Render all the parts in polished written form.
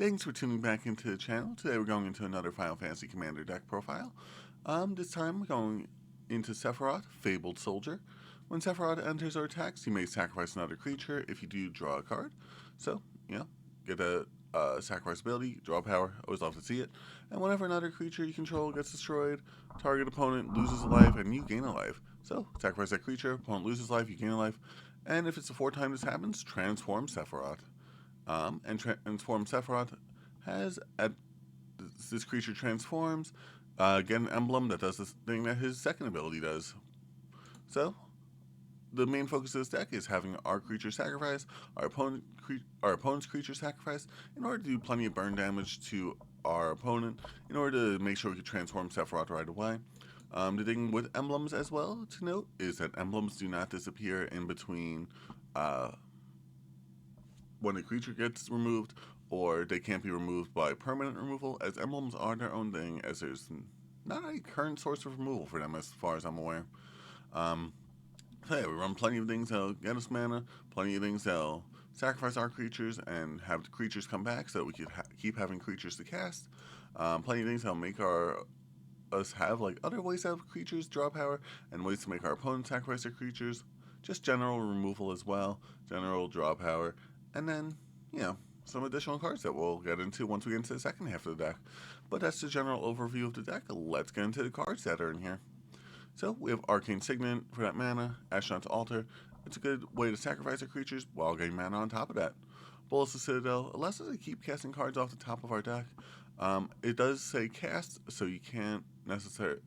Thanks for tuning back into the channel. Today we're going into another Final Fantasy Commander deck profile. This time we're going into Sephiroth, Fabled Soldier. When Sephiroth enters or attacks, you may sacrifice another creature. If you do, draw a card. So, get a sacrifice ability, draw power, always love to see it. And whenever another creature you control gets destroyed, target opponent loses a life and you gain a life. So, sacrifice that creature, opponent loses life, you gain a life. And if it's the fourth time this happens, transform Sephiroth. Transform Sephiroth has, this creature transforms, get an emblem that does this thing that his second ability does. So, the main focus of this deck is having our creature sacrifice, our opponent's creature sacrifice, in order to do plenty of burn damage to our opponent, in order to make sure we can transform Sephiroth right away. The thing with emblems as well to note is that emblems do not disappear in between when a creature gets removed, or they can't be removed by permanent removal, as emblems are their own thing, as there's not a current source of removal for them as far as I'm aware. So yeah, we run plenty of things that'll get us mana, plenty of things that'll sacrifice our creatures and have the creatures come back so that we can keep having creatures to cast. Plenty of things that'll make us have like other ways to have creatures draw power, and ways to make our opponents sacrifice their creatures. Just general removal as well, general draw power, and then, some additional cards that we'll get into once we get into the second half of the deck. But that's the general overview of the deck. Let's get into the cards that are in here. So we have Arcane Signet for that mana, Astronaut's Altar. It's a good way to sacrifice our creatures while getting mana on top of that. Bolus the Citadel allows us to keep casting cards off the top of our deck. It does say cast, so you can't necessarily,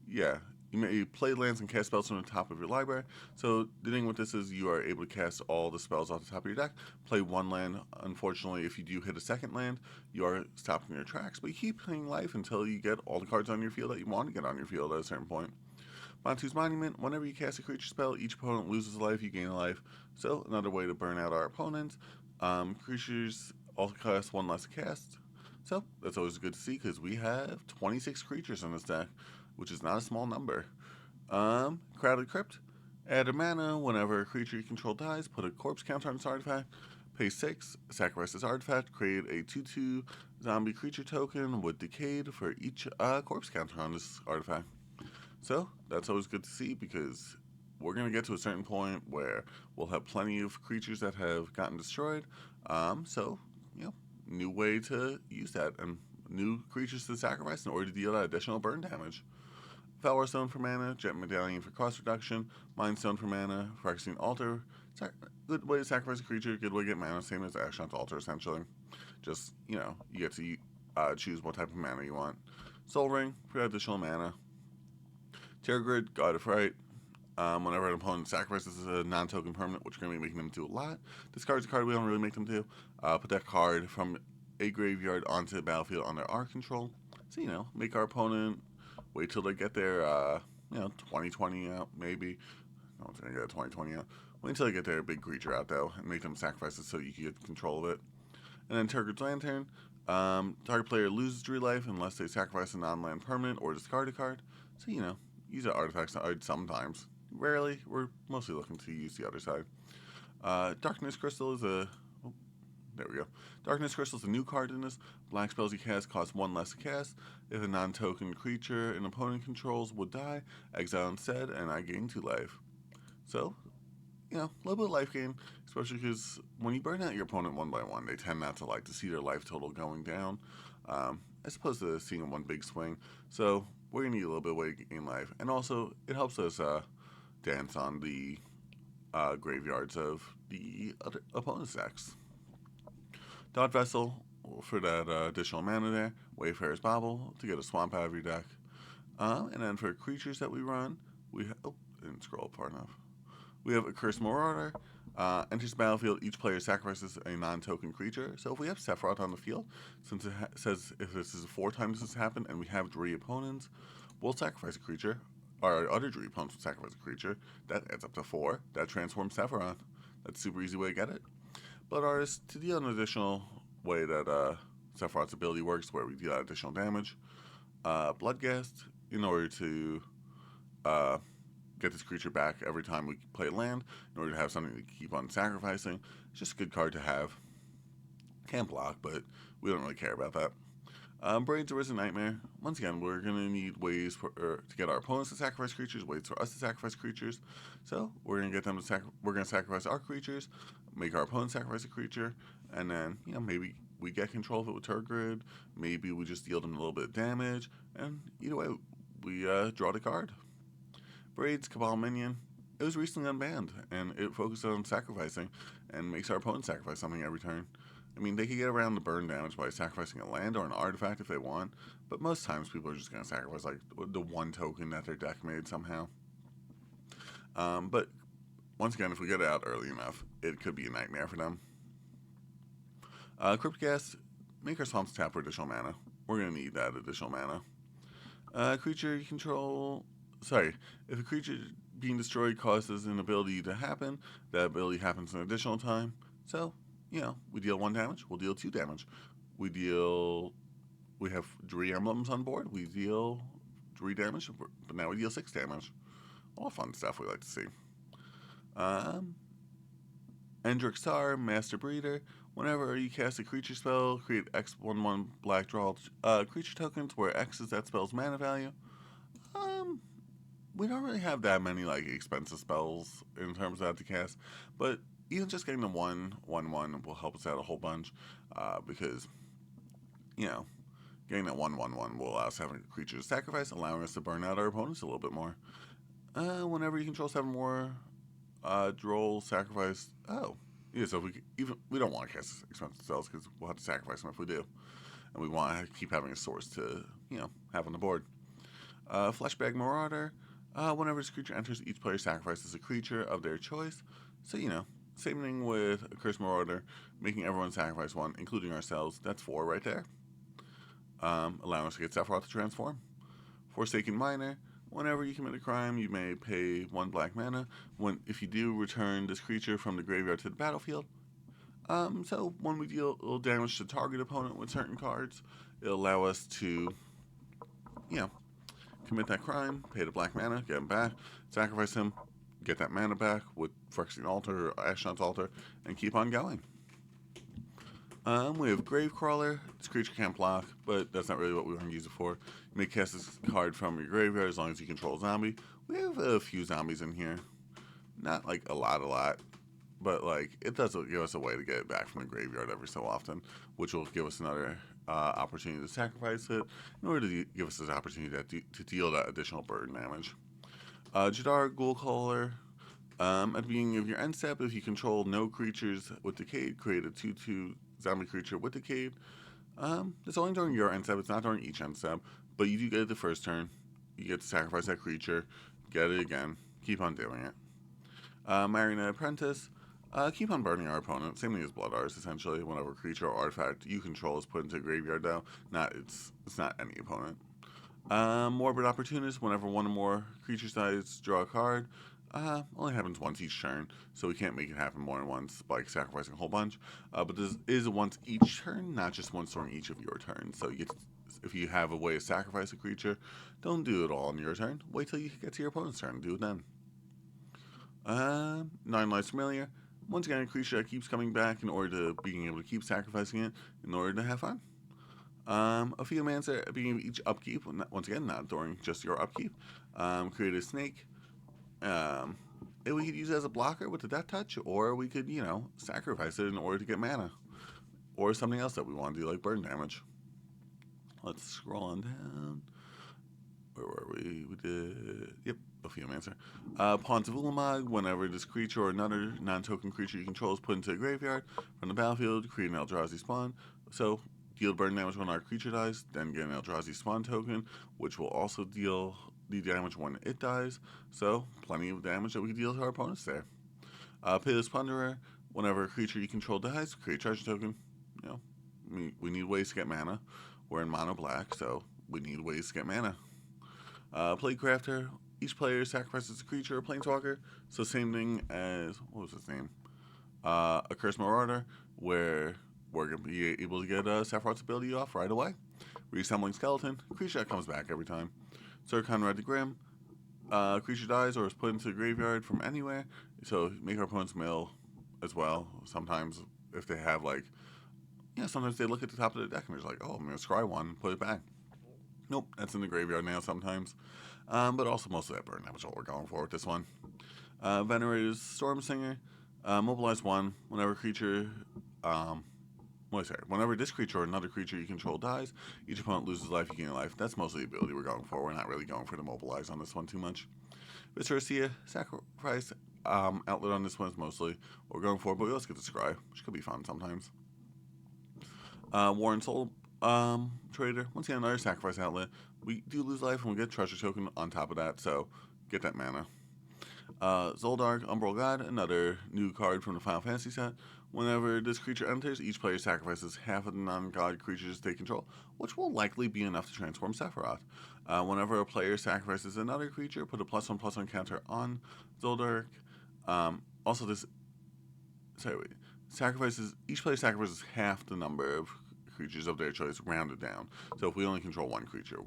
you may play lands and cast spells from the top of your library. So the thing with this is you are able to cast all the spells off the top of your deck, play one land. Unfortunately, if you do hit a second land, you are stopped in your tracks, but you keep playing life until you get all the cards on your field that you want to get on your field at a certain point. Bantu's Monument, whenever you cast a creature spell, each opponent loses a life, you gain a life. So another way to burn out our opponents. Creatures also cost one less cast. So that's always good to see because we have 26 creatures in this deck, which is not a small number. Crowded Crypt. Add a mana whenever a creature you control dies, put a corpse counter on this artifact, pay 6, sacrifice this artifact, create a 2/2 zombie creature token with Decayed for each corpse counter on this artifact. So that's always good to see because we're going to get to a certain point where we'll have plenty of creatures that have gotten destroyed. New way to use that, and new creatures to sacrifice in order to deal that additional burn damage. Valor Stone for mana, Jet Medallion for cost reduction, Mind Stone for mana, Phyrexian Altar. Good way to sacrifice a creature, good way to get mana, same as Astronaut's Altar essentially. Just, you get to choose what type of mana you want. Soul Ring for additional mana. Terror Grid, God of Fright. Whenever an opponent sacrifices a non-token permanent, which we're going to be making them do a lot, discards a card we don't really make them do. Put that card from a graveyard onto the battlefield under our control. So, make our opponent wait till they get their, 2020 out, maybe. No one's going to get a 2020 out. Wait until they get their big creature out, though, and make them sacrifice it so you can get control of it. And then Terror Grid's Lantern. Target player loses 3 life unless they sacrifice a non-land permanent or discard a card. So, use the artifacts sometimes. Rarely. We're mostly looking to use the other side. Darkness Crystal is there we go. Darkness Crystal is a new card in this. Black spells you cast cost 1 less to cast. If a non-token creature an opponent controls would die, exile instead, and I gain 2 life. So, a little bit of life gain, especially because when you burn out your opponent one by one, they tend not to like to see their life total going down, as opposed to seeing one big swing. So, we're going to need a little bit of way to gain life. And also, it helps us dance on the graveyards of the other opponent's decks. Dot Vessel for that additional mana there. Wayfarer's Bauble to get a swamp out of your deck. And then for creatures that we run, we have... Oh, didn't scroll up far enough. We have a Cursed Marauder. Enters the battlefield, each player sacrifices a non-token creature. So if we have Sephiroth on the field, since it says if this is the 4th time this has happened and we have Druid opponents, we'll sacrifice a creature. Our other Druid opponents will sacrifice a creature. That adds up to 4. That transforms Sephiroth. That's a super easy way to get it. Blood Artist to deal an additional way that Sephiroth's ability works, where we deal additional damage. Bloodghast in order to get this creature back every time we play land, in order to have something to keep on sacrificing. It's just a good card to have. Can't block, but we don't really care about that. Braid's Arisen Nightmare. Once again, we're going to need ways to get our opponents to sacrifice creatures, ways for us to sacrifice creatures. So we're going to get them to we're going to sacrifice our creatures, make our opponent sacrifice a creature, and then, maybe we get control of it with Turgid, maybe we just deal them a little bit of damage, and either way, we draw the card. Braid's Cabal Minion. It was recently unbanned, and it focuses on sacrificing, and makes our opponent sacrifice something every turn. I mean, they could get around the burn damage by sacrificing a land or an artifact if they want, but most times people are just going to sacrifice like the one token that their deck made somehow. But once again, if we get it out early enough, it could be a nightmare for them. Cryptcast, make our swamps tap for additional mana. We're going to need that additional mana. Creature you control... Sorry, if a creature being destroyed causes an ability to happen, that ability happens an additional time. So, we deal 1 damage, we'll deal 2 damage. We have 3 emblems on board, we deal 3 damage, but now we deal 6 damage. All fun stuff we like to see. Endrick Star, Master Breeder. Whenever you cast a creature spell, create X/1/1 black draw creature tokens, where X is that spell's mana value. We don't really have that many expensive spells in terms of that to cast, but even just getting the 1/1/1 will help us out a whole bunch, because getting that 1/1/1 will allow us to have a creature to sacrifice, allowing us to burn out our opponents a little bit more. Whenever you control 7 more, droll, sacrifice. Oh, yeah. So we don't want to cast expensive spells because we'll have to sacrifice them if we do, and we want to keep having a source to have on the board. Fleshbag Marauder. Whenever this creature enters, each player sacrifices a creature of their choice. So, same thing with a Curse Marauder, making everyone sacrifice 1, including ourselves. That's 4 right there. Allowing us to get Sephiroth to transform. Forsaken Miner. Whenever you commit a crime, you may pay 1 black mana. If you do, return this creature from the graveyard to the battlefield. So when we deal a little damage to target opponent with certain cards, it'll allow us to, commit that crime, pay the black mana, get him back, sacrifice him, get that mana back with Phyrexian Altar or Ashnod's Altar, and keep on going. We have Gravecrawler. This creature can't block, but that's not really what we want to use it for. You may cast this card from your graveyard as long as you control a zombie. We have a few zombies in here. Not a lot, but it does give us a way to get it back from the graveyard every so often, which will give us another opportunity to sacrifice it in order to give us this opportunity to deal that additional burden damage. Jadar Ghoulcaller. At the beginning of your end step, if you control no creatures with Decayed, create a 2/2 zombie creature with Decayed. It's only during your end step, it's not during each end step, but you do get it the first turn. You get to sacrifice that creature, get it again, keep on doing it. Marionette Apprentice. Keep on burning our opponent. Same thing as Blood Arts, essentially. Whenever a creature or artifact you control is put into a graveyard, though, it's not any opponent. Morbid Opportunist. Whenever 1 or more creatures dies, draw a card. Only happens once each turn, so we can't make it happen more than once by sacrificing a whole bunch. But this is once each turn, not just once during each of your turns. So if you have a way to sacrifice a creature, don't do it all on your turn. Wait till you get to your opponent's turn and do it then. 9 Lives Familiar. Once again, a creature that keeps coming back in order to being able to keep sacrificing it in order to have fun. Ophiomancer, at the beginning of each upkeep, once again, not during just your upkeep, create a snake. We could use it as a blocker with the Death Touch, or we could, sacrifice it in order to get mana. Or something else that we want to do, like burn damage. Let's scroll on down. Where were we? We did... Yep, Ophiomancer. Pawns of Ulamog. Whenever this creature or another non-token creature you control is put into a graveyard from the battlefield, create an Eldrazi spawn. So, deal burn damage when our creature dies, then get an Eldrazi spawn token, which will also deal the damage when it dies. So, plenty of damage that we can deal to our opponents there. Pitiless Plunderer. Whenever a creature you control dies, create a treasure token. We need ways to get mana. We're in mono black, so we need ways to get mana. Plaguecrafter. Each player sacrifices a creature or planeswalker. So same thing as, what was his name? A Curse Marauder, where we're going to be able to get Sephiroth's ability off right away. Reassembling Skeleton. Creature that comes back every time. Sir Conrad the Grim. Creature dies or is put into the graveyard from anywhere. So make our opponents mill as well. Sometimes if they have yeah, sometimes they look at the top of the deck and they're like, oh, I'm going to scry one, put it back. Nope, that's in the graveyard now sometimes. But also mostly that burn damage, what we're going for with this one. Venerator's Stormsinger. Mobilize one. Whenever creature... Whenever this creature or another creature you control dies, each opponent loses life, you gain a life. That's mostly the ability we're going for. We're not really going for the Mobilize on this one too much. Viscera, sacrifice outlet on this one is mostly what we're going for, but we also get the Scry, which could be fun sometimes. Warren Soul Trader. Once again, another sacrifice outlet. We do lose life and we get Treasure Token on top of that, so get that mana. Zoldark, Umbral God, another new card from the Final Fantasy set. Whenever this creature enters, each player sacrifices half of the non-god creatures they control, which will likely be enough to transform Sephiroth. Whenever a player sacrifices another creature, put a +1/+1 counter on Zoldark. Also, each player sacrifices half the number of creatures of their choice, rounded down. So if we only control one creature,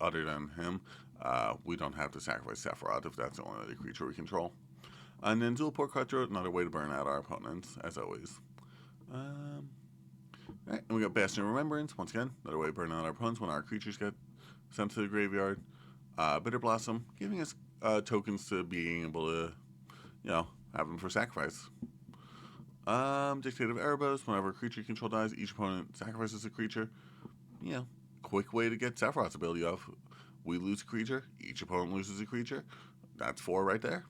other than him, we don't have to sacrifice Sephiroth if that's the only other creature we control. And then Dual Port Cutthroat, another way to burn out our opponents, as always. Alright, and we got Bastion of Remembrance, once again, another way to burn out our opponents when our creatures get sent to the graveyard. Bitter Blossom, giving us tokens to being able to, have them for sacrifice. Dictative Erebos, whenever a creature you control dies, each opponent sacrifices a creature. Quick way to get Sephiroth's ability off. We lose a creature, each opponent loses a creature. That's 4 right there.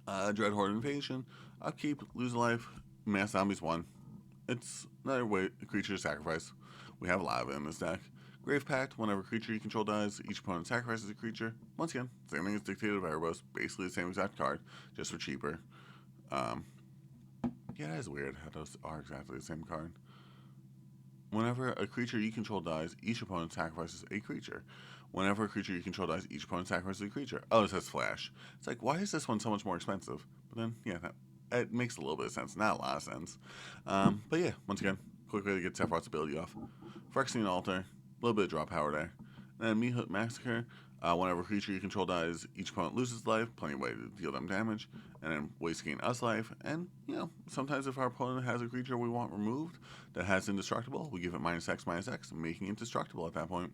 Dreadhorde Invasion, upkeep, lose a life, Mass Zombies 1. It's another way a creature to sacrifice. We have a lot of it in this deck. Grave Pact, whenever a creature you control dies, each opponent sacrifices a creature. Once again, same thing as Dictative Erebos, basically the same exact card, just for cheaper. Yeah, that is weird how those are exactly the same card. Whenever a creature you control dies, each opponent sacrifices a creature. Whenever a creature you control dies, each opponent sacrifices a creature. Oh, it says Flash. It's like, why is this one so much more expensive? But then, yeah, it makes a little bit of sense. Not a lot of sense. But yeah, once again, quick way to get Sephiroth's ability off. Phyrexian Altar, a little bit of draw power there. And then Mihut Massacre, whenever a creature you control dies, each opponent loses life. Plenty of way to deal them damage. And then ways to gain us life. And, sometimes if our opponent has a creature we want removed that has Indestructible, we give it -X/-X, making it indestructible at that point.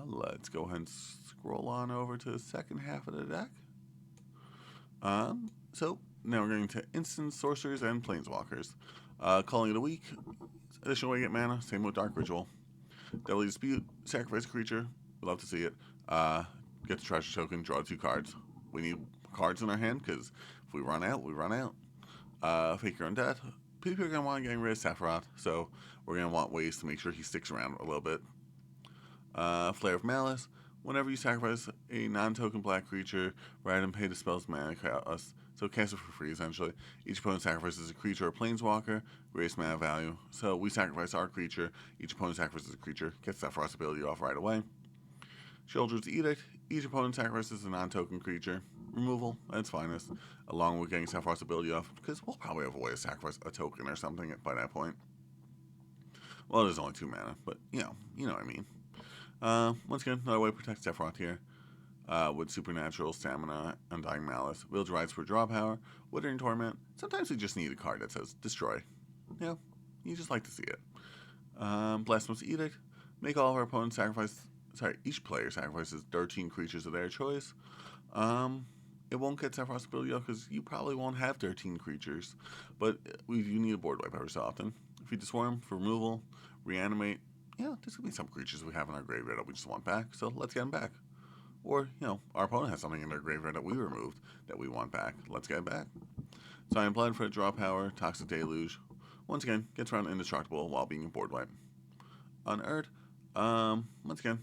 Let's go ahead and scroll on over to the second half of the deck. So now we're going to Instant Sorcerers and Planeswalkers. Calling it a week. Additional way to get mana. Same with Dark Ritual. Deadly Dispute. Sacrifice a creature. We love to see it. Get the Treasure Token. Draw 2 cards. We need cards in our hand because if we run out, we run out. Fake Your Own Death. People are going to want to get rid of Sephiroth, so we're going to want ways to make sure he sticks around a little bit. Flare of Malice. Whenever you sacrifice a non-token black creature, rather than pay the spell's mana cost, so cast it for free essentially. Each opponent sacrifices a creature or planeswalker, raise mana value. So we sacrifice our creature, each opponent sacrifices a creature, gets that Frost ability off right away. Sheoldred's Edict. Each opponent sacrifices a non-token creature. Removal at its finest, along with getting Sephiroth's ability off, because we'll probably have a way to sacrifice a token or something by that point. Well, there's only 2 mana, but you know what I mean. Once again, another way to protect Sephiroth here. With Supernatural, Stamina, Undying Malice, Village Rites for draw power, Withering Torment. Sometimes we just need a card that says Destroy. You just like to see it. Blasphemous Edict. Make all of our opponents each player sacrifices 13 creatures of their choice. It won't get Sephiroth's ability off because you probably won't have 13 creatures, but you need a board wipe every so often. Feed the Swarm for removal, Reanimate. There's going to be some creatures we have in our graveyard that we just want back, so let's get them back. Or, our opponent has something in their graveyard that we removed that we want back. Let's get it back. Cyan Blood for draw power, Toxic Deluge. Once again, gets around indestructible while being a board wipe. Unearthed, once again,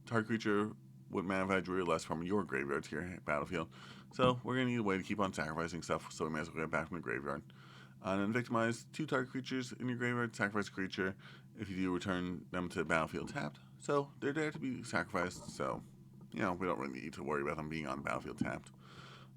target creature with mana value drew less from your graveyard to your battlefield. So we're going to need a way to keep on sacrificing stuff, so we may as well get it back from the graveyard. And then victimize 2 target creatures in your graveyard, sacrifice a creature. If you do, return them to the battlefield tapped. So they're there to be sacrificed, so we don't really need to worry about them being on the battlefield tapped.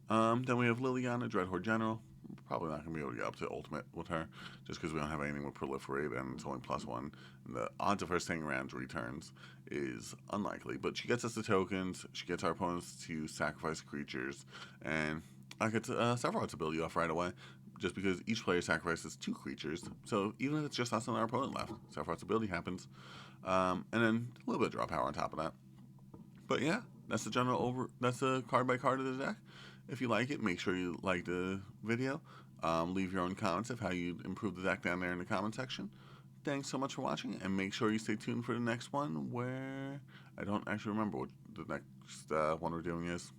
Then we have Liliana, Dreadhorde General. Probably not going to be able to get up to Ultimate with her, just because we don't have anything with Proliferate, and it's only +1. And the odds of her staying around returns is unlikely. But she gets us the tokens, she gets our opponents to sacrifice creatures, and I get Sephiroth's ability off right away. just because each player sacrifices 2 creatures. So even if it's just us and our opponent left, Sephiroth's ability happens. And then a little bit of draw power on top of that. But yeah, that's the card by card of the deck. If you like it, make sure you like the video. Leave your own comments of how you improve the deck down there in the comment section. Thanks so much for watching, and make sure you stay tuned for the next one, where I don't actually remember what the next one we're doing is.